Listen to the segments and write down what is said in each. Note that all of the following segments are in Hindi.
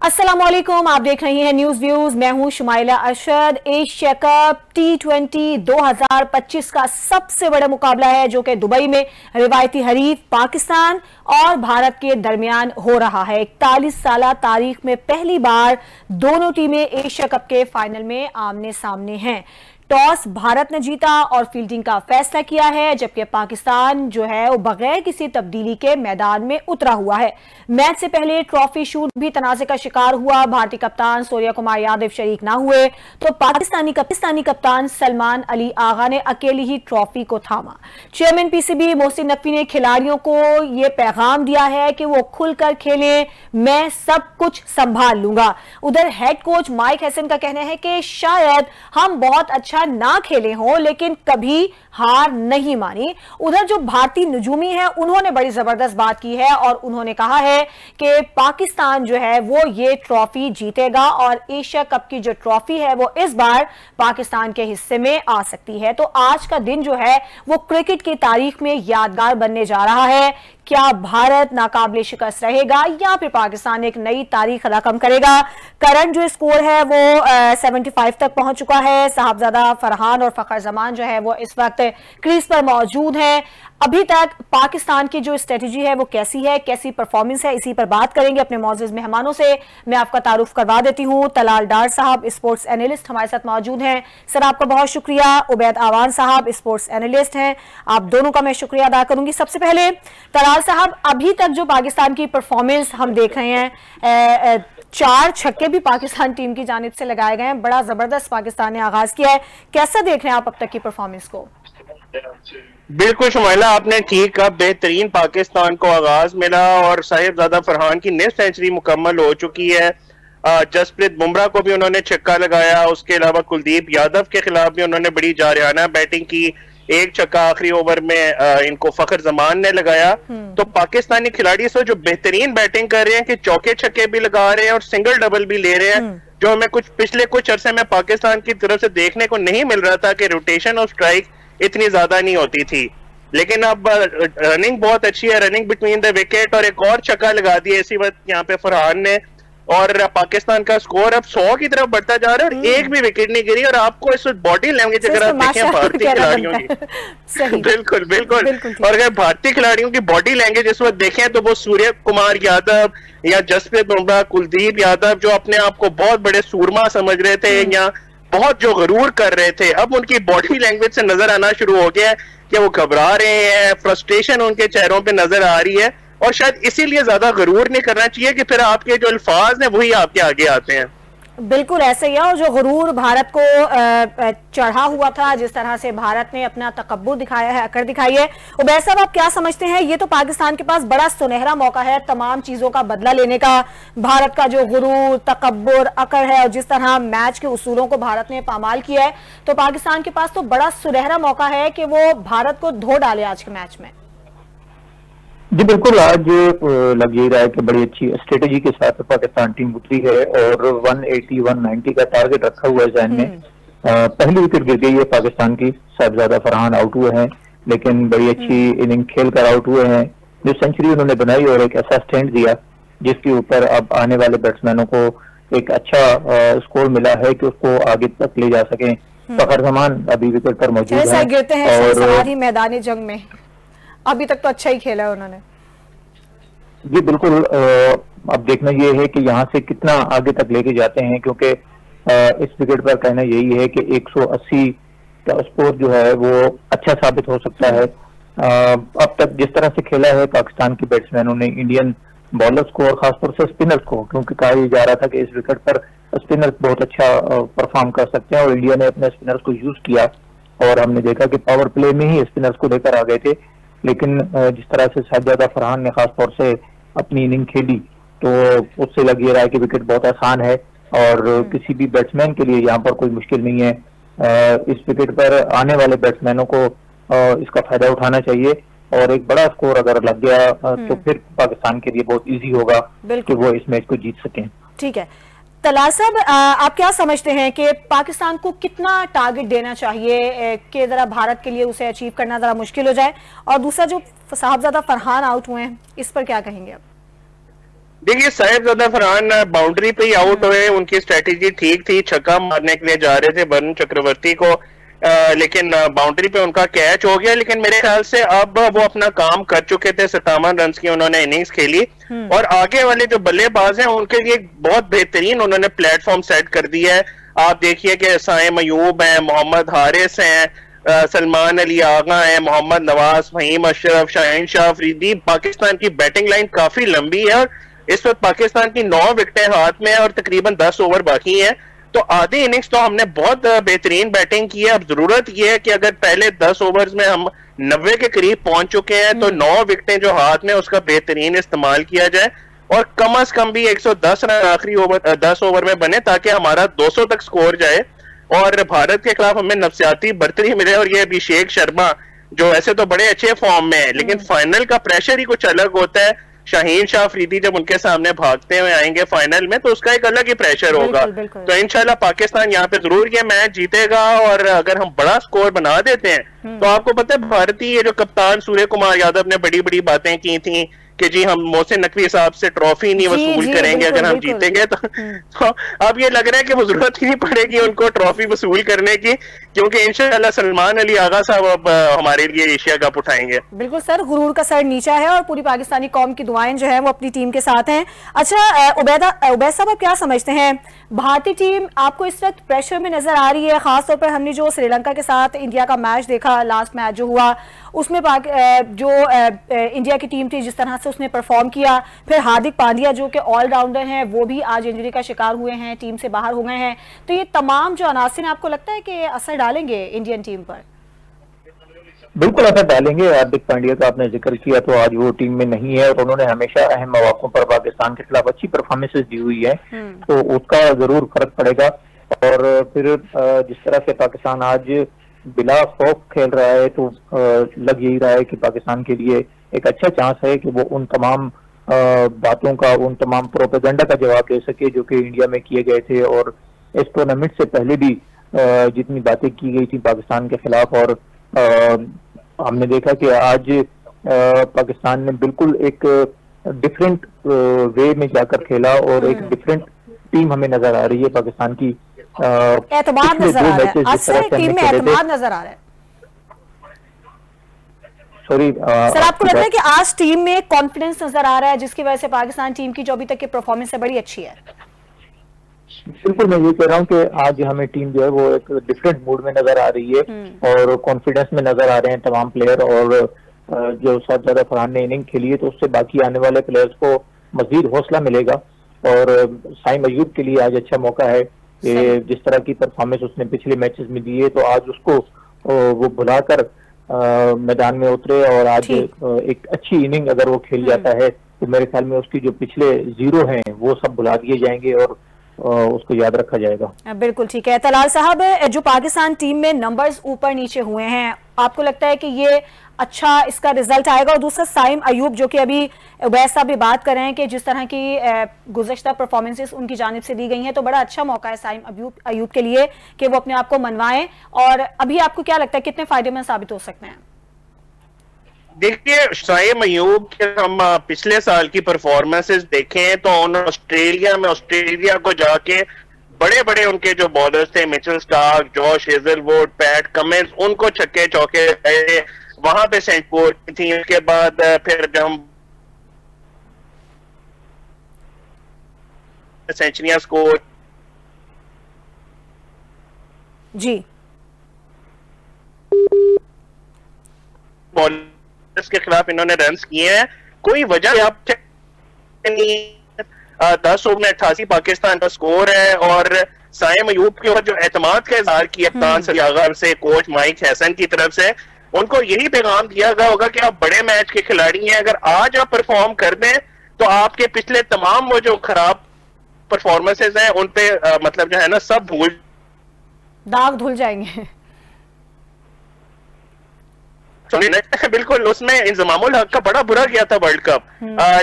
अस्सलामुअलैकुम, आप देख रही हैं न्यूज व्यूज। मैं हूं Shumaila Arshad. Asia cup T20 2025 का सबसे बड़ा मुकाबला है जो कि दुबई में रिवायती हरीफ पाकिस्तान और भारत के दरमियान हो रहा है। 41 साल तारीख में पहली बार दोनों टीमें एशिया कप के फाइनल में आमने सामने हैं। टॉस भारत ने जीता और फील्डिंग का फैसला किया है, जबकि पाकिस्तान जो है वो बगैर किसी तब्दीली के मैदान में उतरा हुआ है। मैच से पहले ट्रॉफी शूट भी तनाज़े का शिकार हुआ। भारतीय कप्तान सूर्य कुमार यादव शरीक ना हुए तो पाकिस्तानी कप्तान सलमान अली आगा ने अकेली ही ट्रॉफी को थामा। चेयरमैन पीसीबी मोहसिन नकवी ने खिलाड़ियों को यह पैगाम दिया है कि वो खुलकर खेलें, मैं सब कुछ संभाल लूंगा। उधर हेड कोच माइक हैसन का कहना है कि शायद हम बहुत अच्छा ना खेले हों लेकिन कभी हार नहीं मानी। उधर जो भारतीय नजूमी है उन्होंने बड़ी जबरदस्त बात की है और उन्होंने कहा है कि पाकिस्तान जो है वो ये ट्रॉफी जीतेगा और एशिया कप की जो ट्रॉफी है वो इस बार पाकिस्तान के हिस्से में आ सकती है। तो आज का दिन जो है वो क्रिकेट की तारीख में यादगार बनने जा रहा है। क्या भारत नाकाबिले शिकस्त रहेगा या फिर पाकिस्तान एक नई तारीख रकम करेगा? करंट जो स्कोर है वो 75 तक पहुंच चुका है। साहबजादा फरहान और फखर जमान जो है वो इस वक्त क्रीज पर मौजूद हैं। अभी तक पाकिस्तान की जो स्ट्रेटेजी है वो कैसी है, कैसी परफॉर्मेंस है, इसी पर बात करेंगे अपने मौजूद मेहमानों से। मैं आपका तारुफ करवा देती हूँ। तलाल डार साहब स्पोर्ट्स एनालिस्ट हमारे साथ मौजूद हैं। सर आपका बहुत शुक्रिया। उबैद आवान साहब स्पोर्ट्स एनालिस्ट हैं, आप दोनों का मैं शुक्रिया अदा करूंगी। सबसे पहले तलाल साहब, अभी तक जो पाकिस्तान की परफॉर्मेंस हम देख रहे हैं, 4 छक्के भी पाकिस्तान टीम की जानिब से लगाए गए हैं। बड़ा जबरदस्त पाकिस्तान ने आगाज किया है। कैसा देख रहे हैं आप अब तक की परफॉर्मेंस को? बिल्कुल शुमाइला, आपने ठीक कहा। बेहतरीन पाकिस्तान को आगाज मिला और साहिबजादा फरहान की नेक्स्ट सेंचुरी मुकम्मल हो चुकी है। जसप्रीत बुमराह को भी उन्होंने छक्का लगाया। उसके अलावा कुलदीप यादव के खिलाफ भी उन्होंने बड़ी जारियाना बैटिंग की। एक छक्का आखिरी ओवर में इनको फखर जमान ने लगाया। तो पाकिस्तानी खिलाड़ी सो जो बेहतरीन बैटिंग कर रहे हैं कि चौके छक्के भी लगा रहे हैं और सिंगल डबल भी ले रहे हैं, जो हमें पिछले कुछ अरसे में पाकिस्तान की तरफ से देखने को नहीं मिल रहा था कि रोटेशन ऑफ स्ट्राइक इतनी ज्यादा नहीं होती थी। लेकिन अब रनिंग बहुत अच्छी है, रनिंग बिटवीन द विकेट, और एक और छक्का लगा दिया इसी वक्त यहाँ पे फरहान ने, और पाकिस्तान का स्कोर अब 100 की तरफ बढ़ता जा रहा है और एक भी विकेट नहीं गिरी। और आपको इस बॉडी लैंग्वेज अगर आप देखें भारतीय खिलाड़ियों की बिल्कुल बिल्कुल, और अगर भारतीय खिलाड़ियों की बॉडी लैंग्वेज इस वक्त देखें तो वो सूर्य कुमार यादव या जसप्रीत बुमराह, कुलदीप यादव जो अपने आप को बहुत बड़े सूरमा समझ रहे थे या बहुत जो गरूर कर रहे थे, अब उनकी बॉडी लैंग्वेज से नजर आना शुरू हो गया है कि वो घबरा रहे हैं। फ्रस्ट्रेशन उनके चेहरों पे नजर आ रही है और शायद इसीलिए ज्यादा गरूर नहीं करना चाहिए कि फिर आपके जो अल्फाज हैं वही आपके आगे आते हैं। बिल्कुल ऐसे ही है। और जो गुरूर भारत को चढ़ा हुआ था, जिस तरह से भारत ने अपना तकब्बुर दिखाया है, अकड़ दिखाई है, उबैद साहब आप क्या समझते हैं? ये तो पाकिस्तान के पास बड़ा सुनहरा मौका है तमाम चीजों का बदला लेने का। भारत का जो गुरूर, तकब्बुर, अकड़ है और जिस तरह मैच के उसूलों को भारत ने पामाल किया है, तो पाकिस्तान के पास तो बड़ा सुनहरा मौका है कि वो भारत को धो डाले आज के मैच में। जी बिल्कुल, आज लग ये रहा है कि बड़ी अच्छी स्ट्रेटेजी के साथ पाकिस्तान टीम उतरी है और 180-190 का टारगेट रखा हुआ है जहन में। पहली विकेट गिर गई है पाकिस्तान की। साहिबजादा फरहान आउट हुए हैं लेकिन बड़ी अच्छी इनिंग खेल कर आउट हुए हैं। जो सेंचुरी उन्होंने बनाई और एक ऐसा स्टैंड दिया जिसके ऊपर अब आने वाले बैट्समैनों को एक अच्छा स्कोर मिला है कि उसको आगे तक ले जा सके। फखर जमान अभी विकेट पर मौजूद है और मैदानी जंग में अभी तक तो अच्छा ही खेला है उन्होंने। जी बिल्कुल, अब देखना ये है कि यहाँ से कितना आगे तक लेके जाते हैं, क्योंकि इस विकेट पर कहना यही है कि 180 का स्कोर जो है वो अच्छा साबित हो सकता है। अब तक जिस तरह से खेला है पाकिस्तान के बैट्समैनों ने इंडियन बॉलर्स को और खासतौर से स्पिनर्स को, क्योंकि कहा जा रहा था कि इस विकेट पर स्पिनर्स बहुत अच्छा परफॉर्म कर सकते हैं और इंडिया ने अपने स्पिनर्स को यूज किया और हमने देखा कि पावर प्ले में ही स्पिनर्स को लेकर आ गए थे। लेकिन जिस तरह से साहिबजादा फरहान ने खासतौर से अपनी इनिंग खेली तो उससे लग ये रहा है कि विकेट बहुत आसान है और किसी भी बैट्समैन के लिए यहाँ पर कोई मुश्किल नहीं है। इस विकेट पर आने वाले बैट्समैनों को इसका फायदा उठाना चाहिए और एक बड़ा स्कोर अगर लग गया तो फिर पाकिस्तान के लिए बहुत इजी होगा कि वो इस मैच को जीत सकें। ठीक है तलाल साहब, आप क्या समझते हैं कि पाकिस्तान को कितना टारगेट देना चाहिए कि जरा भारत के लिए उसे अचीव करना जरा मुश्किल हो जाए? और दूसरा जो साहबजादा फरहान आउट हुए हैं इस पर क्या कहेंगे आप? देखिए साहिबजादा फरहान बाउंड्री पे ही आउट हुए, उनकी स्ट्रेटेजी ठीक थी, छक्का मारने के लिए जा रहे थे वरुण चक्रवर्ती को, लेकिन बाउंड्री पे उनका कैच हो गया। लेकिन मेरे ख्याल से अब वो अपना काम कर चुके थे, 57 रन की उन्होंने इनिंग्स खेली और आगे वाले जो बल्लेबाज हैं उनके लिए बहुत बेहतरीन उन्होंने प्लेटफॉर्म सेट कर दिया है। आप देखिए कि साइम अयूब हैं, मोहम्मद हारिस हैं, सलमान अली आगा हैं, मोहम्मद नवाज, फहीम अशरफ, शाहीन शाह अफरीदी। पाकिस्तान की बैटिंग लाइन काफी लंबी है और इस वक्त पाकिस्तान की 9 विकेटें हाथ में है और तकरीबन 10 ओवर बाकी हैं। तो आधी इनिंग्स तो हमने बहुत बेहतरीन बैटिंग की है। अब जरूरत यह है कि अगर पहले 10 ओवर्स में हम 90 के करीब पहुंच चुके हैं तो 9 विकेटें जो हाथ में उसका बेहतरीन इस्तेमाल किया जाए और कम अज कम भी 110 रन आखिरी ओवर 10 ओवर में बने ताकि हमारा 200 तक स्कोर जाए और भारत के खिलाफ हमें नफसियाती बर्तरी मिले। और ये अभिषेक शर्मा जो ऐसे तो बड़े अच्छे फॉर्म में है लेकिन फाइनल का प्रेशर ही कुछ अलग होता है। शाहीन शाह अफरीदी जब उनके सामने भागते हुए आएंगे फाइनल में तो उसका एक अलग ही प्रेशर होगा। तो इंशाल्लाह पाकिस्तान यहाँ पे जरूर ये मैच जीतेगा और अगर हम बड़ा स्कोर बना देते हैं तो आपको पता है भारतीय जो कप्तान सूर्य कुमार यादव ने बड़ी बड़ी बातें की थी कि जी हम मोहसिन नकवी साहब से ट्रॉफी नहीं वसूल करेंगे अगर हम जीतेंगे तो अब ये लग रहा है कि वो जरूरत ही नहीं पड़ेगी उनको ट्रॉफी वसूल करने की क्योंकि इंशाल्लाह सलमान अली आगा साहब अब हमारे लिए एशिया कप उठाएंगे। बिल्कुल सर, गुरूर का सर नीचा है और पूरी पाकिस्तानी कौम की दुआएं जो है वो अपनी टीम के साथ हैं। अच्छा उबैद साहब, आप क्या समझते हैं भारतीय टीम आपको इस वक्त प्रेशर में नजर आ रही है? खासतौर पर हमने जो श्रीलंका के साथ इंडिया का मैच देखा, लास्ट मैच जो हुआ उसमें जो इंडिया की टीम थी जिस तरह से उसने परफॉर्म किया, फिर हार्दिक पांड्या जो कि ऑलराउंडर हैं वो भी आज इंजरी का शिकार हुए हैं, टीम से बाहर हो गए हैं, तो ये तमाम जो अनासिर आपको लगता है कि असर डालेंगे इंडियन टीम पर? बिल्कुल असर डालेंगे। हार्दिक पांड्या का आपने जिक्र किया तो आज वो टीम में नहीं है और उन्होंने हमेशा अहम मौकों पर पाकिस्तान के खिलाफ अच्छी परफॉर्मेंसेस दी हुई है तो उसका जरूर फर्क पड़ेगा। और फिर जिस तरह से पाकिस्तान आज बिला खौफ खेल रहा है तो लग यही रहा है कि पाकिस्तान के लिए एक अच्छा चांस है कि वो उन तमाम बातों का, उन तमाम प्रोपेगेंडा का जवाब दे सके जो कि इंडिया में किए गए थे और इस टूर्नामेंट से पहले भी जितनी बातें की गई थी पाकिस्तान के खिलाफ। और हमने देखा कि आज पाकिस्तान ने बिल्कुल एक डिफरेंट वे में जाकर खेला और एक डिफरेंट टीम हमें नजर आ रही है पाकिस्तान की। एतमाद नजर आ रहा है, असर टीम में एतमाद नजर आ रहा है। सॉरी सर, आपको लगता है कि आज टीम में कॉन्फिडेंस नजर आ रहा है जिसकी वजह से पाकिस्तान टीम की जो अभी तक की परफॉर्मेंस है बड़ी अच्छी है? बिल्कुल, मैं ये कह रहा हूँ कि आज हमें टीम जो है वो एक डिफरेंट मूड में नजर आ रही है और कॉन्फिडेंस में नजर आ रहे हैं तमाम प्लेयर। और जो साहिबजादा फरहान ने इनिंग खेली है तो उससे बाकी आने वाले प्लेयर्स को मजीद हौसला मिलेगा। और साइम अयूब के लिए आज अच्छा मौका है कि जिस तरह की परफॉर्मेंस उसने पिछले मैचेस में दी है तो आज उसको वो भुलाकर मैदान में उतरे और आज एक अच्छी इनिंग अगर वो खेल जाता है तो मेरे ख्याल में उसकी जो पिछले 0 हैं वो सब भुला दिए जाएंगे और उसको याद रखा जाएगा। बिल्कुल ठीक है। तलाल साहब, जो पाकिस्तान टीम में नंबर्स ऊपर नीचे हुए हैं, आपको लगता है कि ये अच्छा इसका रिजल्ट आएगा? और दूसरा साइम अयूब जो कि अभी उबैद साहब भी बात कर रहे हैं कि जिस तरह की गुज़श्ता परफॉर्मेंसेस उनकी जानिब से दी गई हैं तो बड़ा अच्छा मौका है साइम अयूब के लिए कि वो अपने आप को मनवाएं। और अभी आपको क्या लगता है कितने फायदेमंद साबित हो सकते हैं? देखिए साइम अयूब के हम पिछले साल की परफॉर्मेंसेस देखें तो ऑस्ट्रेलिया को जाके बड़े बड़े उनके जो बॉलर्स थे, Mitchell Starc, Josh Hazlewood, PAT Cummins, उनको छक्के चौके वहां पे सेंचुरी थी। उसके बाद फिर जब हम सेंचुरियां स्कोर जी बॉलर्स के खिलाफ इन्होंने रन्स किए हैं, कोई वजह आप नहीं। 10 ओवर में 88 पाकिस्तान का स्कोर है और साइम अयूब के ऊपर जो एतमाद का इजहार किया कप्तान सलियागा से, कोच माइक हैसन की तरफ से, उनको यही पैगाम दिया गया होगा कि आप बड़े मैच के खिलाड़ी हैं, अगर आज आप परफॉर्म कर दें तो आपके पिछले तमाम वो जो खराब परफॉर्मेंसेस हैं उन पे मतलब जो है ना सब दाग धुल जाएंगे। बिल्कुल, उसमें इंजमामुल हक का बड़ा बुरा गया था वर्ल्ड कप,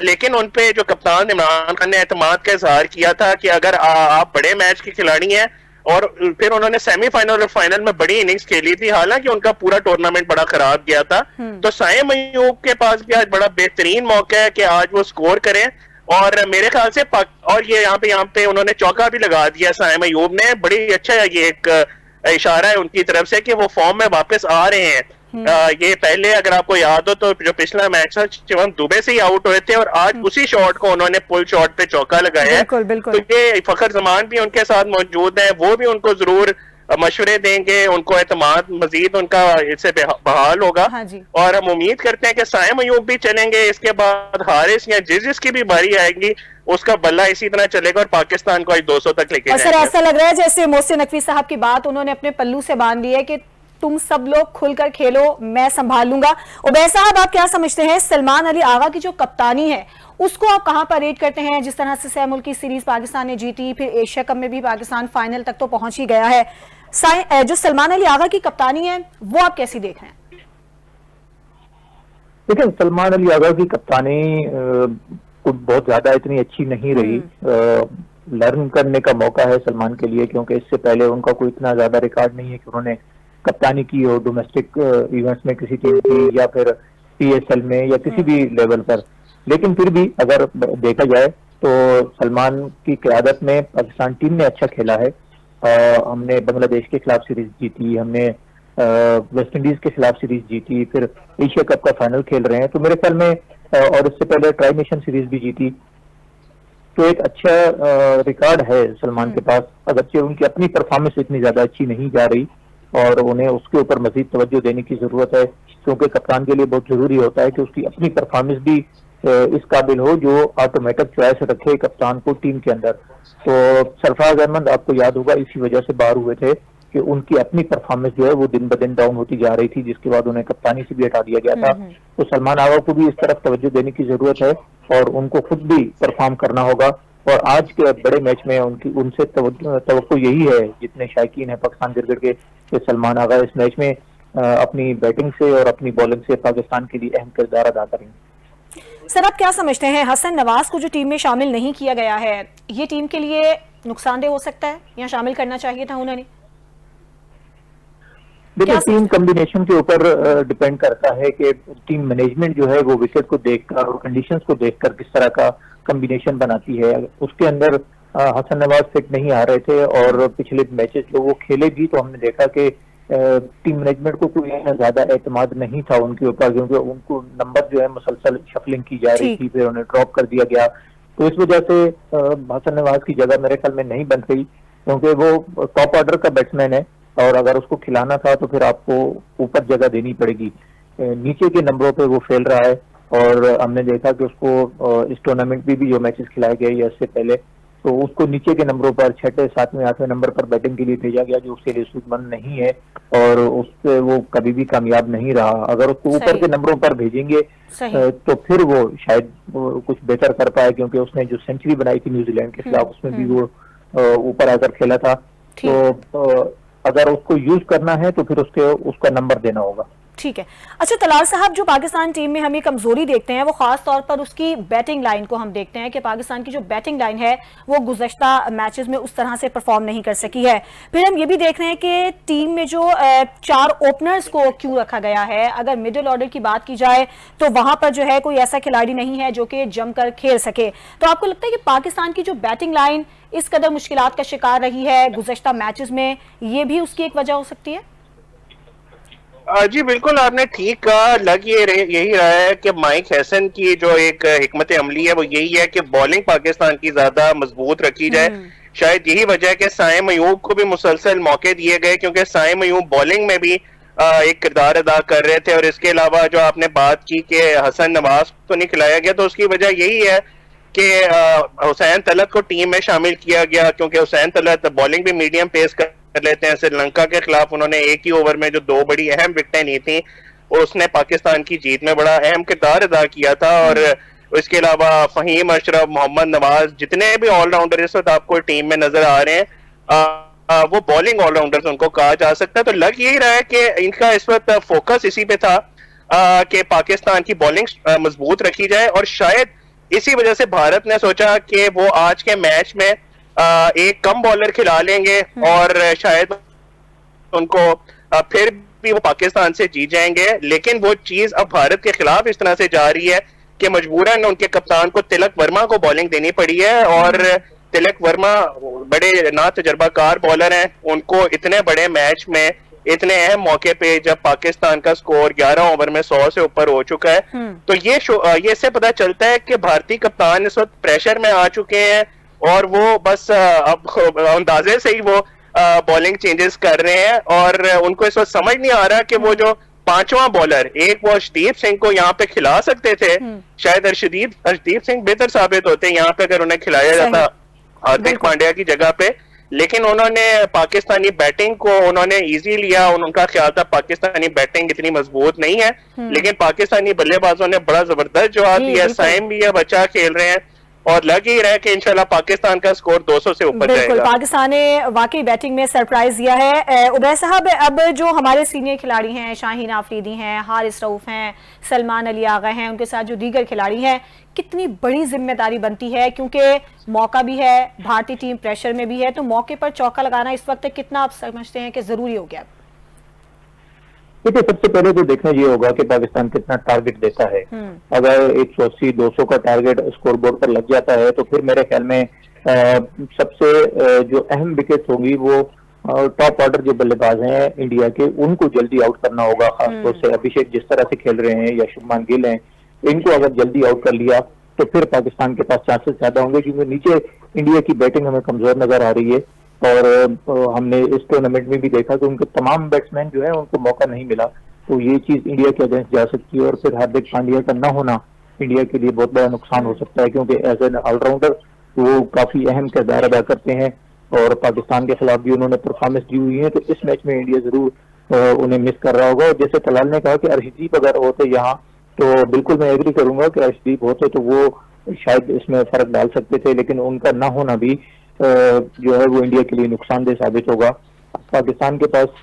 लेकिन उनपे जो कप्तान इमरान खान ने एतमाद का इजहार किया था कि अगर आप बड़े मैच के खिलाड़ी हैं, और फिर उन्होंने सेमीफाइनल और फाइनल में बड़ी इनिंग्स खेली थी, हालांकि उनका पूरा टूर्नामेंट बड़ा खराब गया था। तो साइम अयूब के पास भी आज बड़ा बेहतरीन मौका है कि आज वो स्कोर करें और मेरे ख्याल से और ये यहाँ पे उन्होंने चौका भी लगा दिया साइम अयूब ने। बड़ी अच्छा है, ये एक इशारा है उनकी तरफ से कि वो फॉर्म में वापस आ रहे हैं। ये पहले अगर आपको याद हो तो जो पिछला मैच था शिवम दुबे से ही आउट हुए थे और आज उसी शॉट को उन्होंने पुल शॉट पे चौका लगाया है। तो ये फखर जमान भी उनके साथ मौजूद है, वो भी उनको जरूर मशवरे देंगे, उनको एतमाद मजीद उनका इससे बहाल होगा। हाँ जी। और हम उम्मीद करते हैं कि साइम अयूब भी चलेंगे, इसके बाद हारिस या जिसकी भी बारी आएगी उसका बल्ला इसी तरह चलेगा और पाकिस्तान को आज 200 तक लेके जाएगा। सर ऐसा लग रहा है जैसे मोहसिन नकवी साहब की बात उन्होंने अपने पल्लू से बांध ली है कि तुम सब लोग खुलकर खेलो, मैं संभाल लूंगा। उबैद साहब, आप क्या समझते हैं सलमान अली आगा की जो कप्तानी है उसको आप कहां पर रेट करते हैं? जिस तरह से 6 मुल्क की सीरीज पाकिस्तान ने जीती, फिर एशिया कप में भी पाकिस्तान फाइनल तक तो पहुंच ही गया है। जो सलमान अली आगा की कप्तानी है वो आप कैसी देख रहे हैं? देखिए, सलमान अली आगा की कप्तानी कुछ बहुत ज्यादा इतनी अच्छी नहीं रही। लर्न करने का मौका है सलमान के लिए, क्योंकि इससे पहले उनका कोई इतना ज्यादा रिकॉर्ड नहीं है कि उन्होंने कप्तानी की हो डोमेस्टिक इवेंट्स में किसी टीम की या फिर PSL में या किसी भी लेवल पर। लेकिन फिर भी अगर देखा जाए तो सलमान की क़यादत में पाकिस्तान टीम ने अच्छा खेला है। हमने बांग्लादेश के खिलाफ सीरीज जीती, हमने वेस्ट इंडीज के खिलाफ सीरीज जीती, फिर एशिया कप का फाइनल खेल रहे हैं। तो मेरे ख्याल में और इससे पहले ट्राई नेशन सीरीज भी जीती, तो एक अच्छा रिकॉर्ड है सलमान के पास। अगरचे उनकी अपनी परफॉर्मेंस इतनी ज्यादा अच्छी नहीं जा रही और उन्हें उसके ऊपर मजीद तवज्जो देने की जरूरत है, क्योंकि कप्तान के लिए बहुत जरूरी होता है कि उसकी अपनी परफॉर्मेंस भी इस काबिल हो जो ऑटोमेटिक चॉइस रखे कप्तान को टीम के अंदर। तो सरफराज अहमद आपको याद होगा इसी वजह से बाहर हुए थे कि उनकी अपनी परफॉर्मेंस जो है वो दिन ब दिन डाउन होती जा रही थी, जिसके बाद उन्हें कप्तानी से भी हटा दिया गया था। तो सलमान आगा को भी इस तरफ तवज्जो देने की जरूरत है और उनको खुद भी परफॉर्म करना होगा। और आज के बड़े मैच में उनसे तवक्को यही है, जितने शायकीन है पाकिस्तान क्रिकेट के, कि सलमान आगा इस मैच में अपनी बैटिंग से और अपनी बॉलिंग से पाकिस्तान के लिए अहम किरदार अदा करेंगे। सर, आप क्या समझते हैं हसन नवाज को जो टीम में शामिल नहीं किया गया है, ये टीम के लिए नुकसानदेह हो सकता है या शामिल करना चाहिए था उन्होंने? देखिए, टीम कॉम्बिनेशन के ऊपर डिपेंड करता है कि टीम मैनेजमेंट जो है वो विकेट को देखकर और कंडीशंस को देखकर किस तरह का कॉम्बिनेशन बनाती है। उसके अंदर हसन नवाज फिट नहीं आ रहे थे और पिछले मैचेस जो वो खेले भी तो हमने देखा कि टीम मैनेजमेंट को कोई ज्यादा एतमाद नहीं था उनके ऊपर, क्योंकि उनको नंबर जो है मुसलसल शफलिंग की जा रही थी, फिर उन्हें ड्रॉप कर दिया गया। तो इस वजह से हसन नवाज की जगह मेरे ख्याल में नहीं बन रही, क्योंकि वो टॉप ऑर्डर का बैट्समैन है और अगर उसको खिलाना था तो फिर आपको ऊपर जगह देनी पड़ेगी। नीचे के नंबरों पे वो फेल रहा है और हमने देखा कि उसको इस टूर्नामेंट में भी जो मैचेस खिलाए गए या इससे पहले तो उसको नीचे के नंबरों पर 6, 7, 8वें नंबर पर बैटिंग के लिए भेजा गया, जो उसके लिए सूझबंद नहीं है और उससे वो कभी भी कामयाब नहीं रहा। अगर उसको ऊपर के नंबरों पर भेजेंगे तो फिर वो शायद कुछ बेहतर कर पाए, क्योंकि उसने जो सेंचुरी बनाई थी न्यूजीलैंड के खिलाफ उसमें भी वो ऊपर आकर खेला था। तो अगर उसको यूज करना है तो फिर उसका नंबर देना होगा। ठीक है। अच्छा तलाल साहब, जो पाकिस्तान टीम में हम ये कमजोरी देखते हैं वो खास तौर पर उसकी बैटिंग लाइन को हम देखते हैं कि पाकिस्तान की जो बैटिंग लाइन है वो गुज़श्ता मैचेस में उस तरह से परफॉर्म नहीं कर सकी है। फिर हम ये भी देख रहे हैं कि टीम में जो 4 ओपनर्स को क्यों रखा गया है। अगर मिडिल ऑर्डर की बात की जाए तो वहां पर जो है कोई ऐसा खिलाड़ी नहीं है जो कि जमकर खेल सके। तो आपको लगता है कि पाकिस्तान की जो बैटिंग लाइन इस कदर मुश्किलात का शिकार रही है गुज़श्ता मैचेस में, ये भी उसकी एक वजह हो सकती है? जी बिल्कुल, आपने ठीक कहा। लग यही रहा है कि माइक हैसन की जो एक हिकमत अमली है वो यही है कि बॉलिंग पाकिस्तान की ज्यादा मजबूत रखी जाए। शायद यही वजह है कि साइम अयूब को भी मुसलसल मौके दिए गए, क्योंकि साइम अयूब बॉलिंग में भी एक किरदार अदा कर रहे थे। और इसके अलावा जो आपने बात की कि हसन नवाज को नहीं खिलाया गया, तो उसकी वजह यही है कि हुसैन तलत को टीम में शामिल किया गया, क्योंकि हुसैन तलत बॉलिंग भी मीडियम पेस कर लेते हैं। श्रीलंका के खिलाफ उन्होंने एक ही ओवर में जो 2 बड़ी अहम विकेटें ली थी, उसने पाकिस्तान की जीत में बड़ा अहम किरदार अदा किया था। और इसके अलावा फहीम अशरफ, मोहम्मद नवाज, जितने भी ऑलराउंडर इस वक्त आपको टीम में नजर आ रहे हैं वो बॉलिंग ऑलराउंडर्स उनको कहा जा सकता है। तो लग यही रहा है कि इनका इस वक्त फोकस इसी पे था कि पाकिस्तान की बॉलिंग मजबूत रखी जाए। और शायद इसी वजह से भारत ने सोचा कि वो आज के मैच में एक कम बॉलर खिला लेंगे और शायद उनको फिर भी वो पाकिस्तान से जीत जाएंगे। लेकिन वो चीज अब भारत के खिलाफ इस तरह से जा रही है कि मजबूरन उनके कप्तान को तिलक वर्मा को बॉलिंग देनी पड़ी है। और तिलक वर्मा बड़े ना तजर्बाकार बॉलर हैं, उनको इतने बड़े मैच में इतने अहम मौके पे जब पाकिस्तान का स्कोर 11 ओवर में 100 से ऊपर हो चुका है, तो ये इससे पता चलता है कि भारतीय कप्तान इस वक्त प्रेशर में आ चुके हैं और वो बस अब अंदाजे से ही वो बॉलिंग चेंजेस कर रहे हैं। और उनको इस वक्त समझ नहीं आ रहा कि वो जो पांचवा बॉलर, एक वो अर्शदीप सिंह को यहाँ पे खिला सकते थे, शायद अर्शदीप सिंह बेहतर साबित होते यहाँ पे अगर उन्हें खिलाया जाता हार्दिक पांड्या की जगह पे, लेकिन उन्होंने पाकिस्तानी बैटिंग को उन्होंने इजी लिया। उनका ख्याल था पाकिस्तानी बैटिंग इतनी मजबूत नहीं है, लेकिन पाकिस्तानी बल्लेबाजों ने बड़ा जबरदस्त जवाब दिया। साइम भी अब अच्छा खेल रहे हैं और लग ही रहा है कि इंशाल्लाह पाकिस्तान का स्कोर 200 से ऊपर जाएगा। पाकिस्तान ने वाकई बैटिंग में सरप्राइज दिया है। उबैद साहब, अब जो हमारे सीनियर खिलाड़ी हैं, शाहीन आफरीदी हैं, हारिस रऊफ हैं, सलमान अली आगा हैं, उनके साथ जो दीगर खिलाड़ी हैं, कितनी बड़ी जिम्मेदारी बनती है, क्योंकि मौका भी है, भारतीय टीम प्रेशर में भी है, तो मौके पर चौका लगाना इस वक्त कितना आप समझते हैं कि जरूरी हो गया? देखिए, सबसे पहले तो देखना ये होगा कि पाकिस्तान कितना टारगेट देता है। अगर 180-200 का टारगेट स्कोर बोर्ड पर लग जाता है तो फिर मेरे ख्याल में सबसे जो अहम विकेट होगी वो टॉप ऑर्डर जो बल्लेबाज हैं इंडिया के, उनको जल्दी आउट करना होगा। खासतौर से अभिषेक जिस तरह से खेल रहे हैं या शुभमान गिल हैं, इनको अगर जल्दी आउट कर लिया तो फिर पाकिस्तान के पास चांसेस ज्यादा होंगे, क्योंकि नीचे इंडिया की बैटिंग हमें कमजोर नजर आ रही है। और हमने इस टूर्नामेंट में भी देखा कि उनके तमाम बैट्समैन जो है उनको मौका नहीं मिला, तो ये चीज इंडिया के अगेंस्ट जा सकती है। और फिर हार्दिक पांड्या का न होना इंडिया के लिए बहुत बड़ा नुकसान हो सकता है, क्योंकि एज एन ऑलराउंडर वो काफी अहम किरदार अदा करते हैं और पाकिस्तान के खिलाफ भी उन्होंने परफॉर्मेंस दी हुई है। तो इस मैच में इंडिया जरूर उन्हें मिस कर रहा होगा। और जैसे तलाल ने कहा कि अर्शदीप अगर होते यहाँ, तो बिल्कुल मैं एग्री करूंगा कि अर्शदीप होते तो वो शायद इसमें फर्क डाल सकते थे, लेकिन उनका ना होना भी जो है वो इंडिया के लिए नुकसानदेह साबित होगा। पाकिस्तान के पास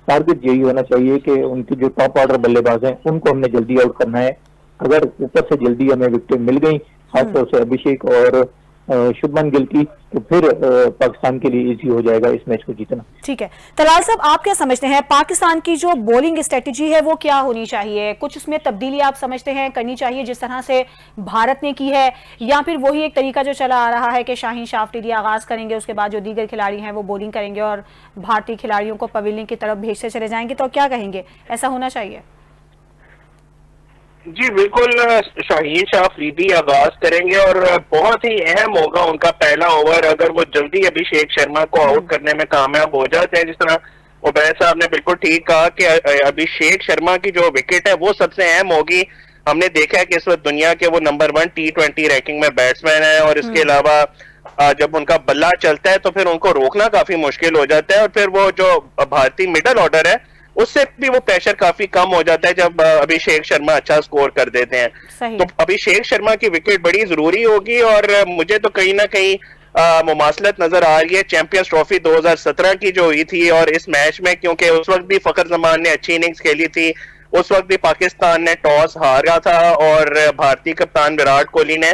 टारगेट यही होना चाहिए कि उनकी जो टॉप ऑर्डर बल्लेबाज हैं उनको हमने जल्दी आउट करना है। अगर ऊपर से जल्दी हमें विकेट मिल गई, खासतौर से अभिषेक और शुभमन गिल की, तो फिर पाकिस्तान के लिए इजी हो जाएगा इस मैच को जीतना। ठीक है, तलाल साहब, आप क्या समझते हैं पाकिस्तान की जो बॉलिंग स्ट्रेटेजी है वो क्या होनी चाहिए? कुछ उसमें तब्दीली आप समझते हैं करनी चाहिए जिस तरह से भारत ने की है, या फिर वही एक तरीका जो चला आ रहा है कि शाहीन आफरीदी आगाज करेंगे, उसके बाद जो दीगर खिलाड़ी हैं वो बॉलिंग करेंगे और भारतीय खिलाड़ियों को पवेलियन की तरफ भेजते चले जाएंगे? तो क्या कहेंगे, ऐसा होना चाहिए? जी बिल्कुल, शाहीन आफरीदी आगाज करेंगे और बहुत ही अहम होगा उनका पहला ओवर। अगर वो जल्दी अभिषेक शर्मा को आउट करने में कामयाब हो जाते हैं, जिस तरह उबैद साहब ने बिल्कुल ठीक कहा कि अभिषेक शर्मा की जो विकेट है वो सबसे अहम होगी। हमने देखा है कि इस वक्त दुनिया के वो नंबर 1 T20 रैंकिंग में बैट्समैन है और इसके अलावा जब उनका बल्ला चलता है तो फिर उनको रोकना काफी मुश्किल हो जाता है। और फिर वो जो भारतीय मिडल ऑर्डर है उससे भी वो प्रेशर काफी कम हो जाता है जब अभिषेक शर्मा अच्छा स्कोर कर देते हैं। तो अभिषेक शर्मा की विकेट बड़ी जरूरी होगी और मुझे तो कहीं ना कहीं मुमासलत नजर आ रही है चैंपियंस ट्रॉफी 2017 की जो हुई थी और इस मैच में, क्योंकि उस वक्त भी फखर जमान ने अच्छी इनिंग्स खेली थी, उस वक्त भी पाकिस्तान ने टॉस हारा था और भारतीय कप्तान विराट कोहली ने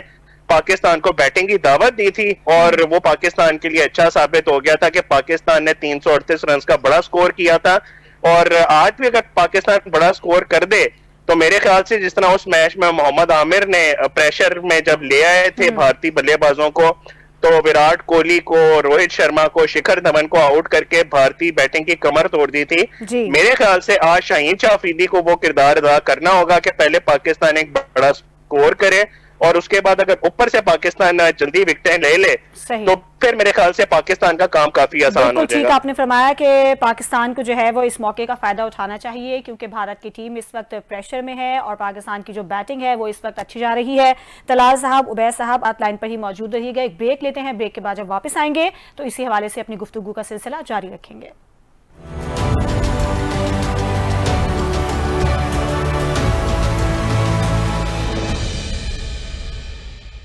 पाकिस्तान को बैटिंग की दावत दी थी और वो पाकिस्तान के लिए अच्छा साबित हो गया था कि पाकिस्तान ने 338 रन का बड़ा स्कोर किया था। और आज भी अगर पाकिस्तान बड़ा स्कोर कर दे तो मेरे ख्याल से जिस तरह उस मैच में मोहम्मद आमिर ने प्रेशर में जब ले आए थे भारतीय बल्लेबाजों को, तो विराट कोहली को, रोहित शर्मा को, शिखर धवन को आउट करके भारतीय बैटिंग की कमर तोड़ दी थी। मेरे ख्याल से आज शाहीन आफरीदी को वो किरदार अदा करना होगा कि पहले पाकिस्तान एक बड़ा स्कोर करे और उसके बाद अगर ऊपर से पाकिस्तान जल्दी विकेटें ले ले तो फिर मेरे ख्याल से पाकिस्तान का काम काफी आसान हो जाएगा। ठीक आपने फरमाया कि पाकिस्तान को जो है वो इस मौके का फायदा उठाना चाहिए, क्योंकि भारत की टीम इस वक्त प्रेशर में है और पाकिस्तान की जो बैटिंग है वो इस वक्त अच्छी जा रही है। तलाल साहब, उबैद साहब, आप लाइन पर ही मौजूद रहिएगा, एक ब्रेक लेते हैं, ब्रेक के बाद जब वापस आएंगे तो इसी हवाले से अपनी गुफ्तगू का सिलसिला जारी रखेंगे।